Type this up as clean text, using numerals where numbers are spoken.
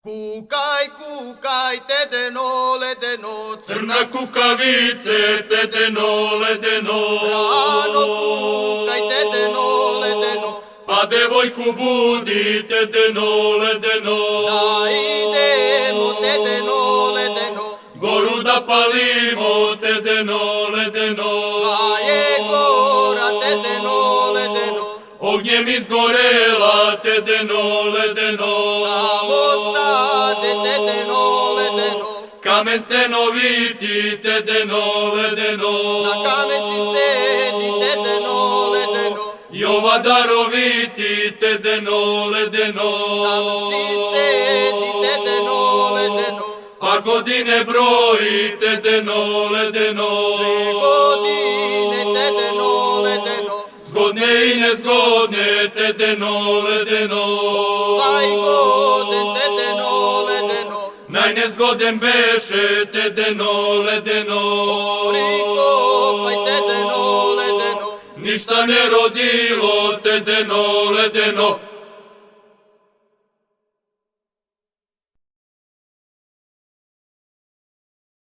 Kukaj, kukaj, tedeno, ledeno, Crna kukavice, tedeno, ledeno. rano kukaj, tedeno, ledeno, Pa devojku budi, tedeno, ledeno. da idemo, tedeno, ledeno, Goru da palimo, tedeno, ledeno. sva je gora, tedeno, ledeno, Ognjem izgorela, tedeno, ledeno. samo stade, tedeno, ledeno, Kamen stenoviti, tedeno, ledeno. na kamen si sedi, tedeno, ledeno, Jova daroviti, tedeno, ledeno. sam si sedi, tedeno, ledeno, Pa godine broji, tedeno, ledeno. sve godine, tedeno, ledeno, Zgodne i nezgodne, tedeno, ledeno. ovaj goden, tedeno, ledeno, Najnezgoden beše, tedeno, ledeno. ori kopaj, tedeno, ledeno, Ništa ne rodilo, tedeno, ledeno.